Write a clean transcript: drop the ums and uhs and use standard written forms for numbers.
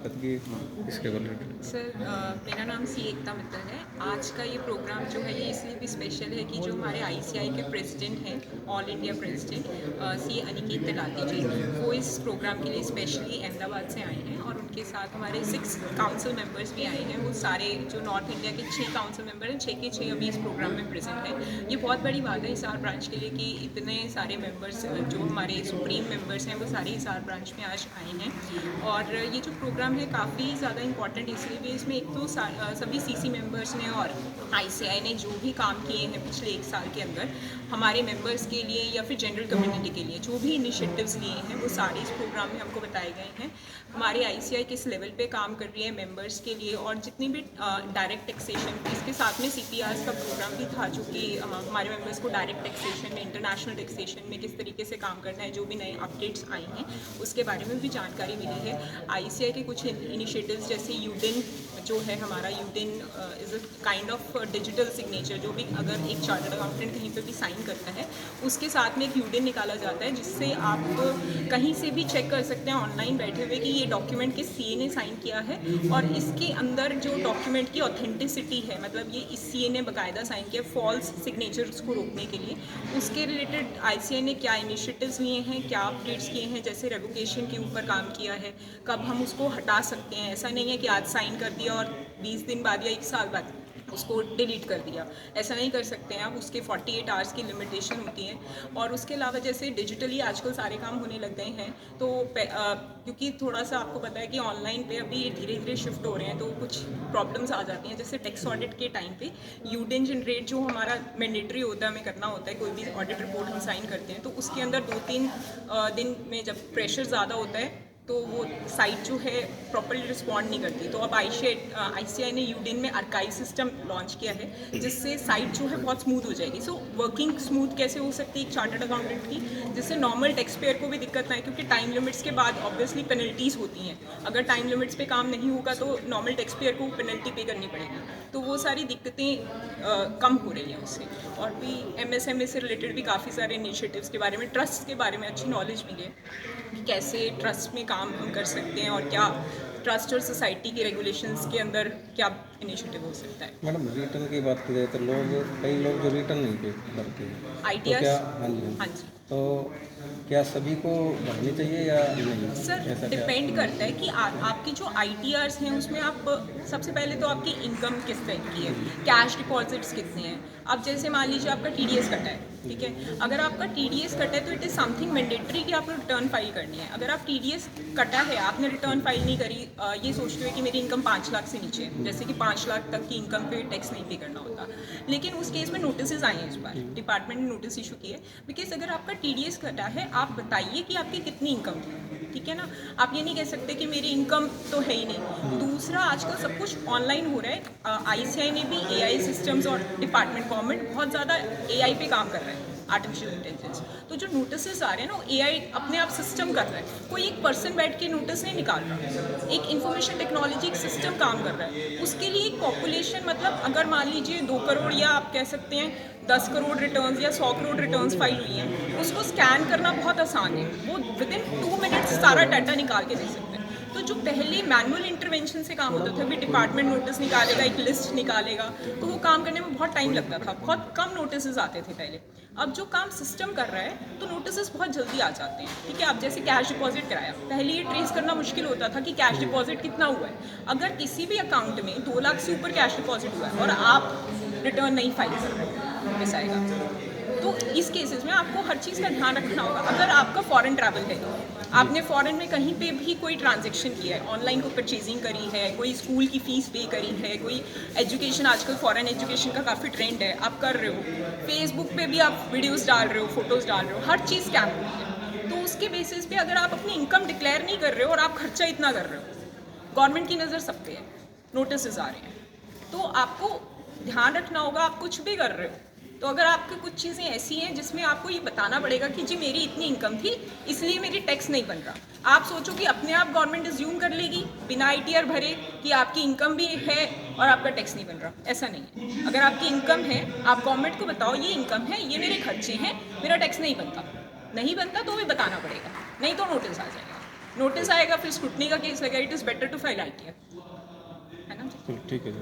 शिरकत की इसके रिलेटेड। सर मेरा नाम सी एकता मित्तल है। आज का ये प्रोग्राम जो है ये इसलिए भी स्पेशल है कि जो हमारे आईसीआई के प्रेसिडेंट हैं, ऑल इंडिया प्रेसिडेंट सी अनिकेत तलाती जी, वो इस प्रोग्राम के लिए स्पेशली अहमदाबाद से आए हैं और उनके साथ हमारे 6 काउंसिल मेंबर्स भी आए हैं। वो सारे जो नॉर्थ इंडिया के 6 काउंसिल मेंबर हैं, 6 के 6 अभी इस प्रोग्राम में प्रेजेंट हैं। ये बहुत बड़ी बात है हिसार ब्रांच के लिए कि इतने सारे मेंबर्स जो हमारे सुप्रीम मेंबर्स हैं वो सारे हिसार ब्रांच में आज आए हैं। और ये जो प्रोग्राम है काफ़ी ज़्यादा इंपॉर्टेंट इसलिए भी, इसमें एक तो सभी सीसी मेंबर्स ने और आईसीआई ने जो भी काम किए हैं पिछले 1 साल के अंदर हमारे मेंबर्स के लिए या फिर जनरल कम्युनिटी के लिए जो भी इनिशिएटिव्स लिए हैं वो सारे इस प्रोग्राम में हमको बताए गए हैं। हमारी आईसीआई किस लेवल पे काम कर रही है मेंबर्स के लिए, और जितनी भी डायरेक्ट टैक्सेशन, इसके साथ में सीपीआर का प्रोग्राम भी था जो कि हमारे मेंबर्स को डायरेक्ट टैक्सेशन में, इंटरनेशनल टैक्सेशन में किस तरीके से काम करना है, जो भी नए अपडेट्स आई हैं उसके बारे में भी जानकारी मिली है। आईसीआई के कुछ इनिशिएटिव्स जैसे यूडिन जो है हमारा, UDIN is a kind of digital signature, जो भी अगर एक चार्टर्ड अकाउंटेंट कहीं पे भी साइन करता है उसके साथ में एक यूडिन निकाला जाता है जिससे आप कहीं से भी चेक कर सकते हैं ऑनलाइन बैठे हुए कि ये डॉक्यूमेंट किस सीए ने साइन किया है और इसके अंदर जो डॉक्यूमेंट की ऑथेंटिसिटी है, मतलब ये इस सीए ने बाकायदा साइन किया, फॉल्स सिग्नेचर्स को रोकने के लिए उसके रिलेटेड आईसीआई ने क्या इनिशिएटिव्स लिए हैं, क्या अपडेट्स किए हैं। जैसे रेवोकेशन के ऊपर काम किया है, कब हम उसको हटा सकते हैं। ऐसा नहीं है कि आज साइन कर दिया और 20 दिन बाद या 1 साल बाद उसको डिलीट कर दिया, ऐसा नहीं कर सकते हैं आप। उसके 48 आवर्स की लिमिटेशन होती है। और उसके अलावा जैसे डिजिटली आजकल सारे काम होने लग गए हैं तो क्योंकि थोड़ा सा आपको पता है कि ऑनलाइन पे अभी धीरे धीरे शिफ्ट हो रहे हैं तो कुछ प्रॉब्लम्स आ जाती हैं। जैसे टैक्स ऑडिट के टाइम पे यूडिन जनरेट जो हमारा मैंडेटरी होता है, हमें करना होता है, कोई भी ऑडिट रिपोर्ट हम साइन करते हैं तो उसके अंदर 2-3 दिन में जब प्रेशर ज़्यादा होता है तो वो साइट जो है प्रॉपर्ली रिस्पॉन्ड नहीं करती। तो अब आईसीआई ने यूडिन में आर्काइव सिस्टम लॉन्च किया है जिससे साइट जो है बहुत स्मूथ हो जाएगी। सो वर्किंग स्मूथ कैसे हो सकती है एक चार्टर्ड अकाउंटेंट की, जिससे नॉर्मल टैक्स पेयर को भी दिक्कत ना है, क्योंकि टाइम लिमिट्स के बाद ऑब्वियसली पेनल्टीज होती हैं। अगर टाइम लिमिट्स पे काम नहीं होगा तो नॉर्मल टैक्स पेयर को पेनल्टी पे करनी पड़ेगी। तो वो सारी दिक्कतें कम हो रही हैं उससे। और भी एमएसएमई से रिलेटेड भी काफ़ी सारे इनिशिएटिव्स के बारे में, ट्रस्ट के बारे में अच्छी नॉलेज मिली है कि कैसे ट्रस्ट में काम हम कर सकते हैं और क्या ट्रस्ट और सोसाइटी के रेगुलेशंस के अंदर क्या इनिशिएटिव हो सकता है। मैडम रिटर्न की बात की जाए तो कई लोग जो रिटर्न नहीं पे करते हैं तो आईटीआर क्या, हाँ जी, हाँ जी तो क्या सभी को भरनी चाहिए या नहीं? सर, डिपेंड करता है कि आपकी जो आईटीआर्स हैं उसमें आप सबसे पहले तो आपकी इनकम किस टाइप की है, कैश डिपॉजिट्स कितने हैं। अब जैसे मान लीजिए आपका टीडीएस कटा है, ठीक है, अगर आपका टीडीएस कटा है तो इट इज़ समथिंग मैंडेटरी कि आपको रिटर्न फाइल करनी है। अगर आप टीडीएस कटा है, आपने रिटर्न फाइल नहीं करी, ये सोचते हुए कि मेरी इनकम 5 लाख से नीचे है, जैसे कि 5 लाख तक की इनकम पे टैक्स नहीं पे करना होता, लेकिन उस केस में नोटिस आए हैं। इस बार डिपार्टमेंट ने नोटिस इशू किए बिकॉज अगर आपका टीडीएस कटा है आप बताइए कि आपकी कितनी इनकम थी, ठीक है ना। आप ये नहीं कह सकते कि मेरी इनकम तो है ही नहीं। दूसरा, आजकल सब कुछ ऑनलाइन हो रहा है। आईसीआई ने भी एआई सिस्टम्स और डिपार्टमेंट गवर्नमेंट बहुत ज़्यादा एआई पे काम कर रहा है, आर्टिफिशियल इंटेलिजेंस। तो जो नोटिस आ रहे हैं ना वो एआई अपने आप सिस्टम कर रहा है, कोई एक पर्सन बैठ के नोटिस नहीं निकाल रहा। एक इंफॉर्मेशन टेक्नोलॉजी एक सिस्टम काम कर रहा है। उसके लिए एक पॉपुलेशन, मतलब अगर मान लीजिए 2 करोड़ या आप कह सकते हैं 10 करोड़ रिटर्न्स या 100 करोड़ रिटर्न्स फाइल हुई हैं, उसको स्कैन करना बहुत आसान है। वो विद इन 2 मिनट्स सारा डाटा निकाल के दे सकते हैं। तो जो पहले मैनुअल इंटरवेंशन से काम होता था, अभी डिपार्टमेंट नोटिस निकालेगा, एक लिस्ट निकालेगा, तो वो काम करने में बहुत टाइम लगता था, बहुत कम नोटिस आते थे पहले। अब जो काम सिस्टम कर रहा है तो नोटिस बहुत जल्दी आ जाते हैं, ठीक है। अब जैसे कैश डिपॉजिट कराया, पहले ये ट्रेस करना मुश्किल होता था कि कैश डिपॉजिट कितना हुआ है। अगर किसी भी अकाउंट में 2 लाख से ऊपर कैश डिपॉजिट हुआ है और आप रिटर्न नहीं फाइल कर रहे नोटिस आएगा। तो इस केसेस में आपको हर चीज़ का ध्यान रखना होगा। अगर आपका फॉरेन ट्रैवल है, आपने फॉरेन में कहीं पे भी कोई ट्रांजैक्शन किया है, ऑनलाइन कोई परचेजिंग करी है, कोई स्कूल की फ़ीस पे करी है, कोई एजुकेशन, आजकल फॉरेन एजुकेशन का काफ़ी ट्रेंड है, आप कर रहे हो, फेसबुक पे भी आप वीडियोस डाल रहे हो, फोटोज़ डाल रहे हो, हर चीज़ स्कैम हो रही है। तो उसके बेसिस पे अगर आप अपनी इनकम डिक्लेयर नहीं कर रहे हो और आप खर्चा इतना कर रहे हो, गवर्नमेंट की नज़र सब पे है, नोटिस आ रहे हैं, तो आपको ध्यान रखना होगा। आप कुछ भी कर रहे हो तो अगर आपकी कुछ चीज़ें ऐसी हैं जिसमें आपको ये बताना पड़ेगा कि जी मेरी इतनी इनकम थी इसलिए मेरी टैक्स नहीं बन रहा। आप सोचो कि अपने आप गवर्नमेंट अज्यूम कर लेगी बिना आईटीआर भरे कि आपकी इनकम भी है और आपका टैक्स नहीं बन रहा, ऐसा नहीं है। अगर आपकी इनकम है, आप गवर्नमेंट को बताओ ये इनकम है, ये मेरे खर्चे हैं, मेरा टैक्स नहीं बनता तो भी बताना पड़ेगा, नहीं तो नोटिस आ जाएगा। नोटिस आएगा फिर स्क्रूटनी का केस लगेगा, it is better to file ITF, है ना। ठीक है जी।